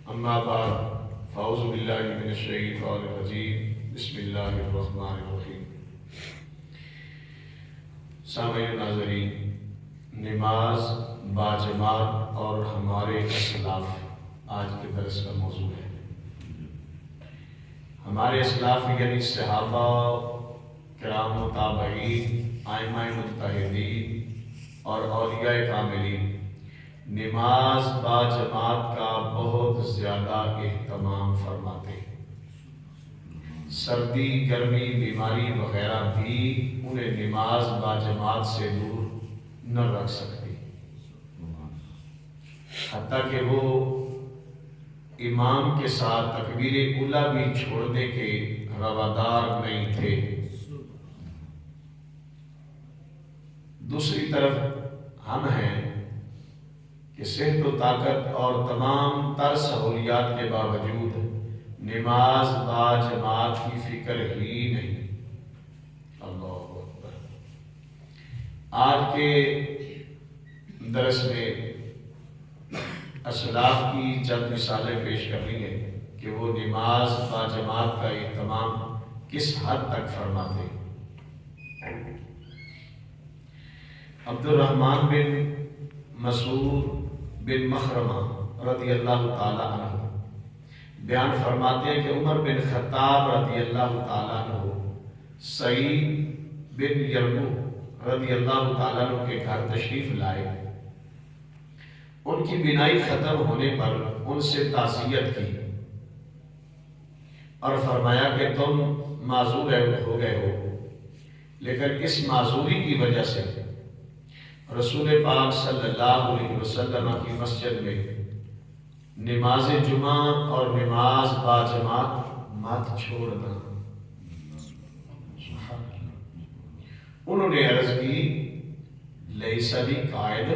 اما بعد فاعوذ باللہ من الشیطان الرجیم بسم اللہ الرحمن الرحیم۔ سامعین ناظرین، نماز باجماعت اور ہمارے اسلاف آج کے درس کا موضوع ہے۔ ہمارے اسلاف یعنی صحابہ کرام و تابعین، ائمہ مجتہدین اور اولیاء کاملین نماز باجماعت کا بہت زیادہ اہتمام فرماتے ہیں۔ سردی، گرمی، بیماری وغیرہ بھی انہیں نماز باجماعت سے دور نہ رکھ سکتی، حتیٰ کہ وہ امام کے ساتھ تکبیر اولیٰ بھی چھوڑنے کے روادار نہیں تھے۔ دوسری طرف ہم ہیں کہ صحت و طاقت اور تمام تر سہولیات کے باوجود نماز باجماعت کی فکر ہی نہیں۔ اللہ اکبر۔ آج کے درس میں اسلاف کی چند مثالیں پیش کرنی ہے کہ وہ نماز باجماعت کا اہتمام کس حد تک فرماتے۔ عبد الرحمن بن مسعود بن مخرمہ رضی اللہ تعالی عنہ بیان فرماتے ہیں کہ عمر بن خطاب رضی اللہ تعالی عنہ سعید بن یربوع رضی اللہ تعالی عنہ کے گھر تشریف لائے۔ ان کی بینائی ختم ہونے پر ان سے تعزیت کی اور فرمایا کہ تم معذور ہو گئے ہو، لیکن اس معذوری کی وجہ سے رسول پاک صلی اللہ علیہ وسلم کی مسجد میں نماز جمعہ اور نماز باجماعت مت چھوڑنا۔ انہوں نے عرض کی، لیس لی قائد،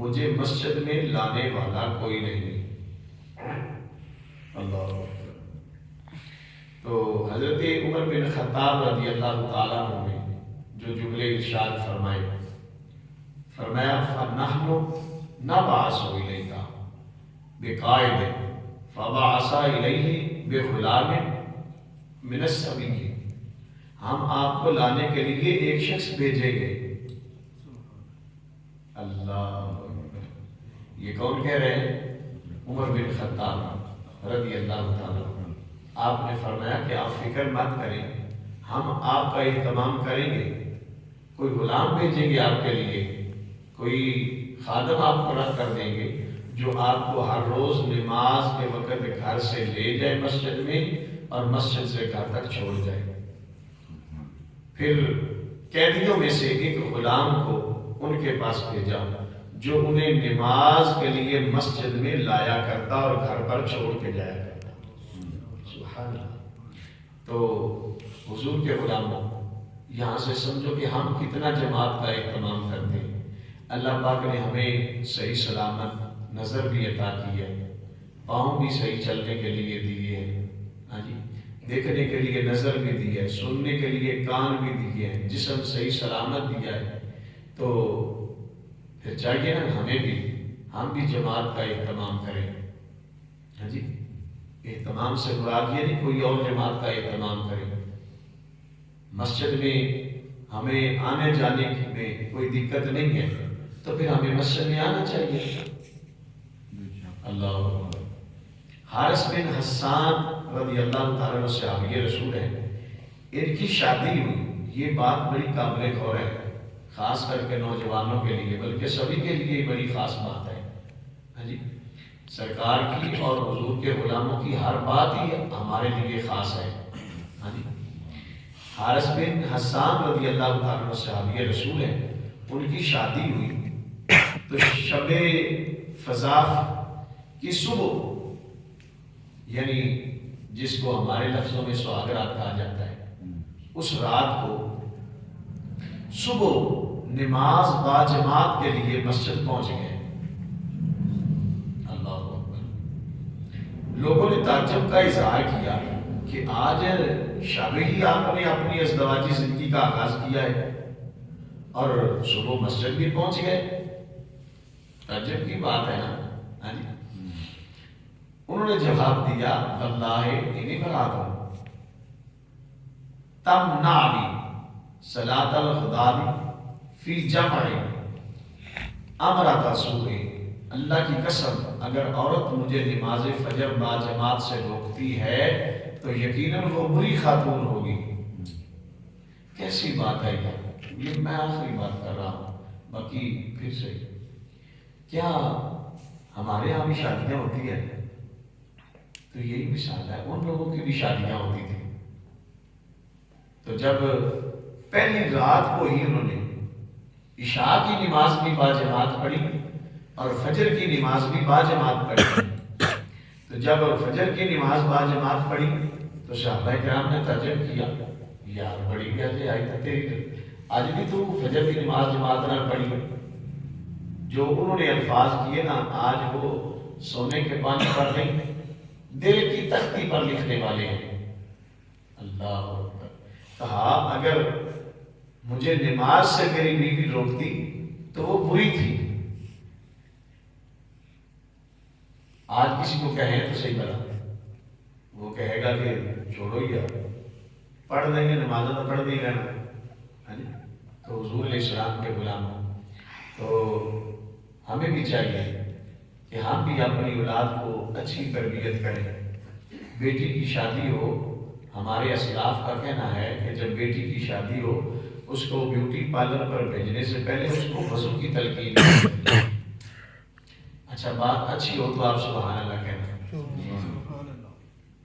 مجھے مسجد میں لانے والا کوئی نہیں۔ اللہ تو حضرت عمر بن خطاب رضی اللہ تعالیٰ عنہ نے جو جملے ارشاد فرمائے، فرمایا فَنَحْنُ نَبْعَثُ إِلَيْكَ بِقَائِدٍ فَبَعَثَ إِلَيْهِ بِغُلَامٍ مِنَ السَّبِيِّ، ہم آپ کو لانے کے لیے ایک شخص بھیجیں گے۔ اللہ، یہ کون کہہ رہے ہیں؟ عمر بن خطاب رضی اللہ تعالیٰ عنہ۔ آپ نے فرمایا کہ آپ فکر مت کریں، ہم آپ کا اہتمام کریں گے، کوئی غلام بھیجیں گے آپ کے لیے، کوئی خادم آپ کو رکھ کر دیں گے جو آپ کو ہر روز نماز کے وقت گھر سے لے جائے مسجد میں اور مسجد سے گھر تک چھوڑ جائے۔ پھر قیدیوں میں سے ایک غلام کو ان کے پاس بھیجا جو انہیں نماز کے لیے مسجد میں لایا کرتا اور گھر پر چھوڑ کے جایا کرتا۔ سبحان اللہ۔ تو حضور کے غلاموں، یہاں سے سمجھو کہ ہم کتنا جماعت کا اہتمام کرتے ہیں۔ اللہ پاک نے ہمیں صحیح سلامت نظر بھی عطا کی ہے، پاؤں بھی صحیح چلنے کے لیے دیے ہیں، ہاں جی، دیکھنے کے لیے نظر بھی دی ہے، سننے کے لیے کان بھی دیے ہیں، جسم صحیح سلامت دیا ہے۔ تو پھر چاہیے نا ہم بھی جماعت کا اہتمام کریں۔ ہاں جی، اہتمام سے مراد یہ نہیں کوئی اور جماعت کا اہتمام کرے۔ مسجد میں ہمیں آنے جانے میں کوئی دقت نہیں ہے تو پھر ہمیں مسجد میں آنا چاہیے۔ اللہ۔ حارث بن حسان رضی اللہ تعالیٰ عنہ صحابی رسول ہیں، ان کی شادی ہوئی، یہ بات بڑی قابل غور ہے، خاص کر کے نوجوانوں کے لیے، بلکہ سبھی کے لیے بڑی خاص بات ہے۔ ہاں جی، سرکار کی اور حضور کے غلاموں کی ہر بات ہی ہمارے لیے خاص ہے۔ ہاں جی، حارث بن حسان رضی اللہ تعالیٰ عنہ صحابی رسول ہیں، ان کی شادی ہوئی تو شب فضاف کی صبح، یعنی جس کو ہمارے لفظوں میں سہاگ رات کہا جاتا ہے، اس رات کو صبح نماز باجماعت کے لیے مسجد پہنچ گئے۔ اللہ اکبر۔ لوگوں نے تعجب کا اظہار کیا کہ آج شب ہی آپ نے اپنی ازدواجی زندگی کا آغاز کیا ہے اور صبح مسجد بھی پہنچ گئے۔ تعجب کی بات ہے نا۔ انہوں نے جواب دیا واللہ انی برات تمنعنی صلاۃ الخدا فی جمع امرۃ صبح، اللہ کی قسم اگر عورت مجھے نماز فجر با جماعت سے روکتی ہے تو یقیناً وہ بری خاتون ہوگی۔ کیسی بات ہے یہ میں آخری بات کر رہا ہوں، باقی پھر سے کیا ہمارے یہاں بھی شادیاں ہوتی ہیں؟ تو یہی مثال ہے، ان لوگوں کی بھی شادیاں ہوتی تھی۔ تو جب پہلی رات کو ہی انہوں نے عشاء کی نماز بھی با جماعت پڑھی اور فجر کی نماز بھی با جماعت پڑھی، تو جب فجر کی نماز با جماعت پڑھی تو صحابہ کرام نے تعجب کیا، یار بڑی کیسے آئی تھی تیری، آج بھی تو فجر کی نماز جماعت نہ پڑھی۔ جو انہوں نے الفاظ کیے نا، آج وہ سونے کے پانی پر نہیں دل کی تختی پر لکھنے والے ہیں۔ اللہ اکبر۔ کہا اگر مجھے نماز سے میری بیوی روکتی تو وہ بری تھی، آج کسی کو کہیں تو صحیح بنا، وہ کہے گا کہ چھوڑو یار، پڑھ دیں گے نماز تو پڑھ نہیں رہنا۔ تو حضور علیہ السلام کے غلام، تو ہمیں بھی چاہیے کہ ہم بھی اپنی اولاد کو اچھی تربیت کریں۔ بیٹی کی شادی ہو، ہمارے اسلاف کا کہنا ہے کہ جب بیٹی کی شادی ہو اس کو بیوٹی پارلر پر بھیجنے سے پہلے اس کو وضو کی تلقین کریں۔ اچھا بات اچھی ہو تو آپ سبحان اللہ کہنا۔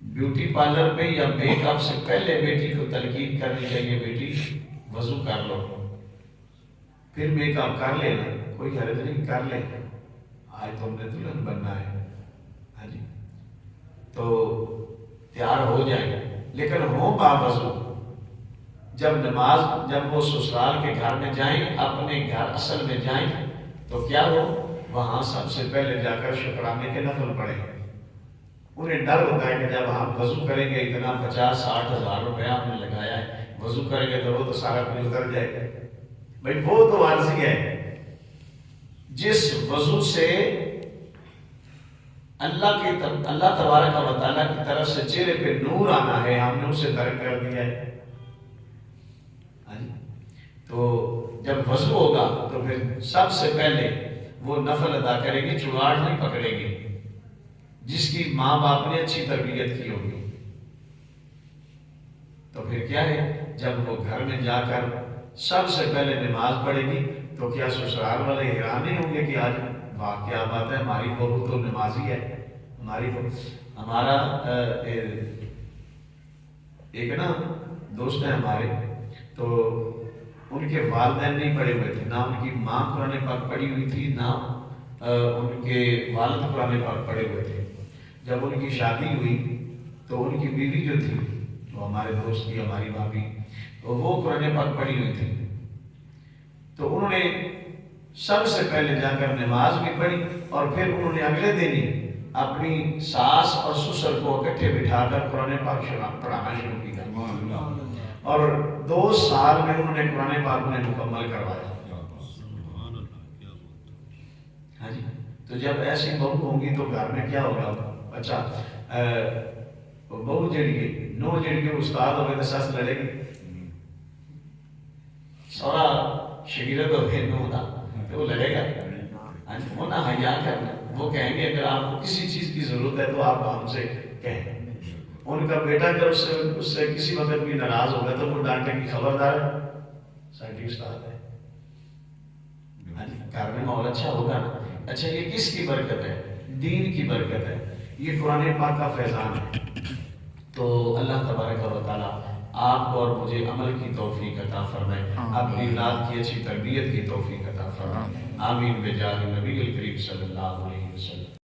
بیوٹی پارلر پہ یا میک اپ سے پہلے بیٹی کو تلقین کرنی چاہیے، بیٹی وضو کر لو، پھر میک اپ کر لینا، کوئی حرج نہیں، کر لے، آج تم نے دلہن بننا ہے۔ ہاں جی، تو تیار ہو جائیں لیکن ہو باوضو۔ جب جب وہ سسرال کے گھر میں جائیں، اپنے گھر اصل میں جائیں، تو کیا ہو، وہاں سب سے پہلے جا کر شکرانے کے نفل پڑھیں۔ انہیں ڈر ہوتا ہے کہ جب ہم وضو کریں گے اتنا 50-60 ہزار روپیہ ہم نے لگایا ہے، وضو کریں گے تو وہ تو سارا کچھ اتر جائے گا۔ بھائی وہ تو عارضی ہے، جس وضو سے اللہ تبارک و تعالیٰ کی طرف سے چہرے پہ نور آنا ہے، ہم نے اسے ترک کر دیا ہے۔ تو جب وضو ہوگا تو پھر سب سے پہلے وہ نفل ادا کرے گی، چگاڑ نہیں پکڑے گی، جس کی ماں باپ نے اچھی تربیت کی ہوگی۔ تو پھر کیا ہے، جب وہ گھر میں جا کر سب سے پہلے نماز پڑھے گی تو کیا سسرال والے حیران نہیں ہوں گے کہ آج واہ کیا بات ہے، ہماری بہو تو نمازی ہے، ہمارا ایک نا دوست ہے ہمارے، تو ان کے والدین نہیں پڑھے ہوئے تھے، نہ ان کی ماں قرآن پاک پڑھی ہوئی تھی، نہ ان کے والد قرآن پاک پڑھے ہوئے تھے۔ جب ان کی شادی ہوئی تو ان کی بیوی جو تھی، وہ ہمارے دوست کی ہماری بھابھی، وہ قرآن پاک پڑھی ہوئی تھی۔ تو انہوں نے سب سے پہلے جا کر نماز بھی پڑھی اور پھر انہوں نے اگلے دن ہی اپنی ساس اور سسر کو اکٹھے بٹھا کر قرآن پاک پڑھانا شروع کیا، اور 2 سال میں انہوں نے قرآن پاک نے مکمل کروایا۔ ہاں جی، تو جب ایسی بہو ہوں گی تو گھر میں کیا ہوگا؟ اچھا بہو جڑی نو جڑی استاد ہوگی تو سس لڑے گی، سورا شگیرت ہوگی نو دا تو وہ لڑے گا، وہ نہ حیا کرنا، وہ کہیں گے اگر آپ کو کسی چیز کی ضرورت ہے تو آپ ہم سے کہیں۔ ان کا بیٹا اگر اس سے کسی وقت بھی ناراض ہوگا تو وہ ڈانٹے کی خبردار سائٹی استاد ہے۔ گھر میں ماحول اچھا ہوگا نا۔ اچھا یہ کس کی برکت ہے؟ دین کی برکت ہے، یہ قرآن پاک کا فیضان ہے۔ تو اللہ تبارک و تعالیٰ آپ کو اور مجھے عمل کی توفیق عطا فرمائے، اپنی اولاد کی اچھی تربیت کی توفیق عطا فرمائے، آمین بجاہ نبی الکریم صلی اللہ علیہ وسلم۔